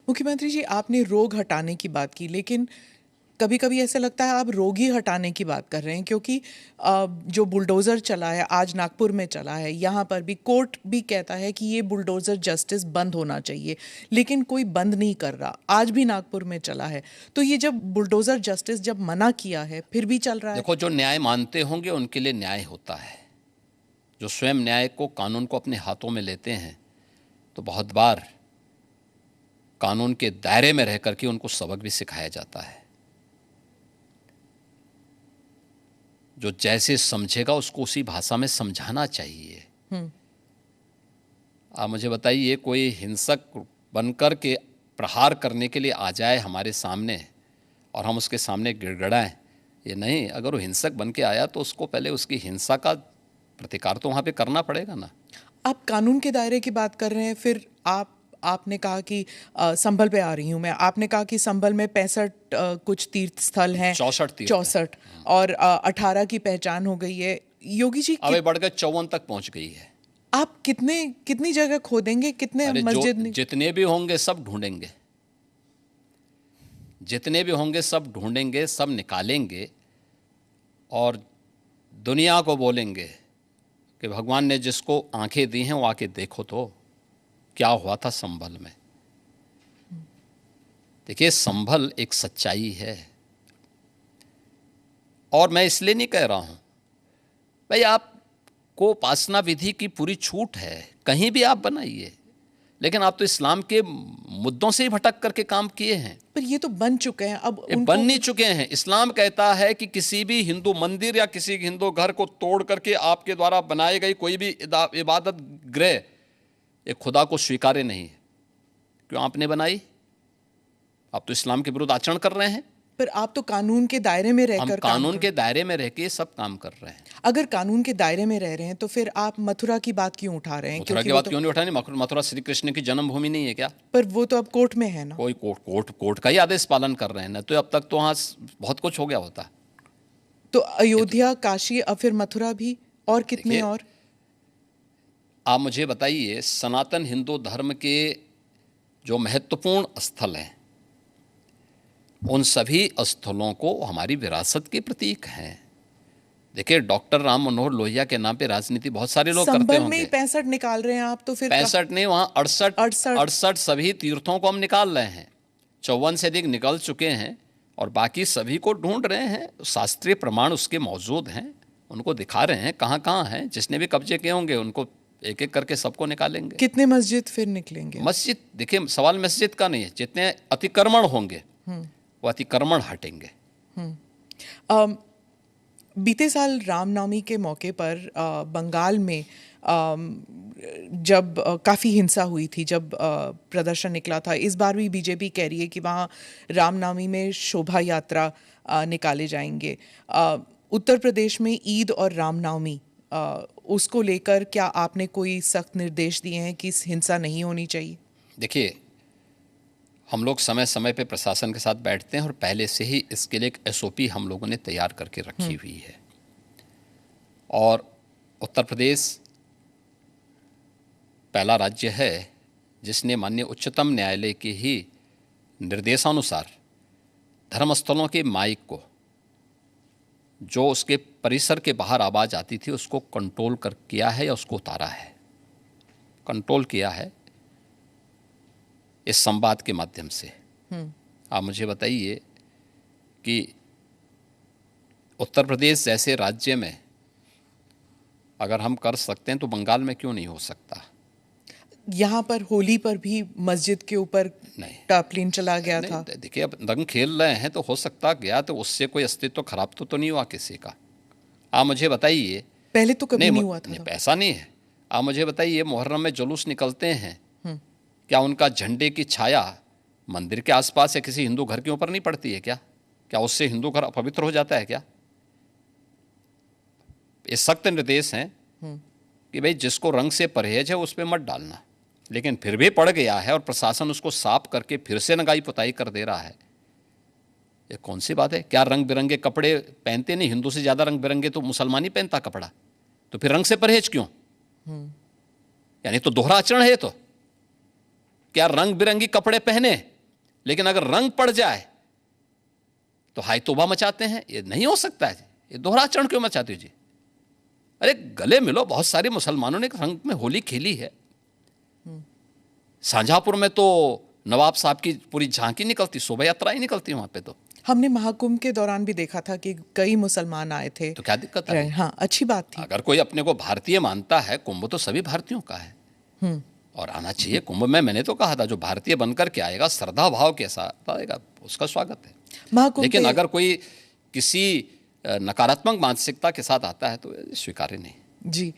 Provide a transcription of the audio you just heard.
मुख्यमंत्री जी, आपने रोग हटाने की बात की, लेकिन कभी कभी ऐसा लगता है आप रोग ही हटाने की बात कर रहे हैं, क्योंकि जो बुलडोज़र चला है, आज नागपुर में चला है, यहाँ पर भी कोर्ट भी कहता है कि ये बुलडोज़र जस्टिस बंद होना चाहिए, लेकिन कोई बंद नहीं कर रहा। आज भी नागपुर में चला है, तो ये जब बुलडोज़र जस्टिस जब मना किया है फिर भी चल रहा है। देखो, जो न्याय मानते होंगे उनके लिए न्याय होता है। जो स्वयं न्याय को, कानून को अपने हाथों में लेते हैं, तो बहुत बार कानून के दायरे में रह करके उनको सबक भी सिखाया जाता है। जो जैसे समझेगा उसको उसी भाषा में समझाना चाहिए। आप मुझे बताइए, कोई हिंसक बनकर के प्रहार करने के लिए आ जाए हमारे सामने और हम उसके सामने गिड़गिड़ाएं? ये नहीं। अगर वो हिंसक बन के आया तो उसको पहले उसकी हिंसा का प्रतिकार तो वहाँ पे करना पड़ेगा ना। आप कानून के दायरे की बात कर रहे हैं, फिर आपने कहा कि संभल पे आ रही हूँ मैं, आपने कहा कि संभल में 65 कुछ तीर्थ स्थल हैं, 64 और 18 की पहचान हो गई है। योगी जी, अब बढ़ के 54 तक पहुंच गई है। आप कितनी जगह खोदेंगे, कितने मस्जिद? जितने भी होंगे सब ढूंढेंगे, जितने भी होंगे सब ढूंढेंगे, सब निकालेंगे और दुनिया को बोलेंगे कि भगवान ने जिसको आंखें दी हैं वो आके देखो तो क्या हुआ था संभल में। देखिए, संभल एक सच्चाई है, और मैं इसलिए नहीं कह रहा हूं भाई आपको उपासना विधि की पूरी छूट है, कहीं भी आप बनाइए, लेकिन आप तो इस्लाम के मुद्दों से ही भटक करके काम किए हैं। पर ये तो बन चुके हैं, अब बन नहीं चुके हैं। इस्लाम कहता है कि किसी भी हिंदू मंदिर या किसी हिंदू घर को तोड़ करके आपके द्वारा बनाई गई कोई भी इबादत गृह ये खुदा को स्वीकार्य नहीं है। क्यों आपने बनाई? आप तो इस्लाम के विरुद्ध आचरण कर रहे हैं। पर आप तो कानून के दायरे में रहकर, हम कानून के दायरे में रह के सब काम कर रहे हैं। अगर कानून के दायरे में रह रहे हैं तो फिर आप मथुरा की बात क्यों उठा रहे हैं? मथुरा की बात क्यों नहीं उठा रहे? मथुरा श्री कृष्ण की जन्मभूमि नहीं है क्या? पर वो तो अब कोर्ट में है ना। कोई कोर्ट का ही आदेश पालन कर रहे हैं ना, तो अब तक तो वहाँ बहुत कुछ हो गया होता। तो अयोध्या, काशी, अब फिर मथुरा भी, और कितने? और आप मुझे बताइए, सनातन हिंदू धर्म के जो महत्वपूर्ण स्थल हैं उन सभी स्थलों को हमारी विरासत के प्रतीक हैं। देखिए, डॉक्टर राम मनोहर लोहिया के नाम पे राजनीति बहुत सारे लोग करते होंगे। संभल में 65 निकाल रहे हैं आप, तो फिर 65 नहीं, वहाँ 68 सभी तीर्थों को हम निकाल रहे हैं। 54 से अधिक निकल चुके हैं और बाकी सभी को ढूंढ रहे हैं। शास्त्रीय प्रमाण उसके मौजूद हैं, उनको दिखा रहे हैं कहाँ कहाँ हैं। जिसने भी कब्जे किए होंगे उनको एक एक करके सबको निकालेंगे। कितने मस्जिद फिर निकलेंगे? मस्जिद, देखिए, सवाल मस्जिद का नहीं है, जितने अतिक्रमण होंगे वो अतिक्रमण हटेंगे। बीते साल रामनवमी के मौके पर बंगाल में जब काफ़ी हिंसा हुई थी, जब प्रदर्शन निकला था, इस बार भी बीजेपी कह रही है कि वहाँ रामनवमी में शोभा यात्रा निकाले जाएंगे। उत्तर प्रदेश में ईद और रामनवमी, उसको लेकर क्या आपने कोई सख्त निर्देश दिए हैं कि हिंसा नहीं होनी चाहिए? देखिए, हम लोग समय समय पे प्रशासन के साथ बैठते हैं और पहले से ही इसके लिए एक एसओपी हम लोगों ने तैयार करके रखी हुई है। और उत्तर प्रदेश पहला राज्य है जिसने माननीय उच्चतम न्यायालय के ही निर्देशानुसार धर्मस्थलों के माइक को, जो उसके परिसर के बाहर आवाज़ आती थी, उसको कंट्रोल कर किया है या उसको उतारा है, कंट्रोल किया है इस संवाद के माध्यम से। आप मुझे बताइए कि उत्तर प्रदेश जैसे राज्य में अगर हम कर सकते हैं तो बंगाल में क्यों नहीं हो सकता? यहाँ पर होली पर भी मस्जिद के ऊपर नहीं, टापलिन चला गया था। देखिए, अब रंग खेल रहे हैं तो हो सकता गया, तो उससे कोई अस्तित्व खराब तो नहीं हुआ किसी का। आप मुझे बताइए, पहले तो कभी नहीं हुआ था। ऐसा नहीं है। आप मुझे बताइए, मुहर्रम में जुलूस निकलते हैं, क्या उनका झंडे की छाया मंदिर के आसपास या किसी हिंदू घर के ऊपर नहीं पड़ती है क्या? क्या उससे हिंदू घर अपवित्र हो जाता है क्या? ये सख्त निर्देश हैं कि भाई जिसको रंग से परहेज है उस पर मत डालना, लेकिन फिर भी पड़ गया है और प्रशासन उसको साफ करके फिर से नगाई पुताई कर दे रहा है। ये कौन सी बात है? क्या रंग बिरंगे कपड़े पहनते नहीं? हिंदू से ज़्यादा रंग बिरंगे तो मुसलमान ही पहनता कपड़ा, तो फिर रंग से परहेज क्यों? यानी तो दोहरा आचरण है। तो क्या रंग बिरंगी कपड़े पहने लेकिन अगर रंग पड़ जाए तो हाय तौबा मचाते हैं। ये नहीं हो सकता है, ये दोहरा आचरण क्यों मचाते हो जी? अरे गले मिलो। बहुत सारे मुसलमानों ने रंग में होली खेली है। शाहजहांपुर में तो नवाब साहब की पूरी झांकी निकलती, शोभा यात्रा ही निकलती वहां पे। तो हमने महाकुंभ के दौरान भी देखा था कि कई मुसलमान आए थे। तो क्या दिक्कत है? हाँ, अच्छी बात थी। अगर कोई अपने को भारतीय मानता है, कुंभ तो सभी भारतीयों का है और आना चाहिए कुंभ में। मैंने तो कहा था जो भारतीय बनकर के आएगा, श्रद्धा भाव के साथ आएगा, उसका स्वागत है। महाकुंभ लेकिन पे- अगर कोई किसी नकारात्मक मानसिकता के साथ आता है तो स्वीकार्य नहीं। जी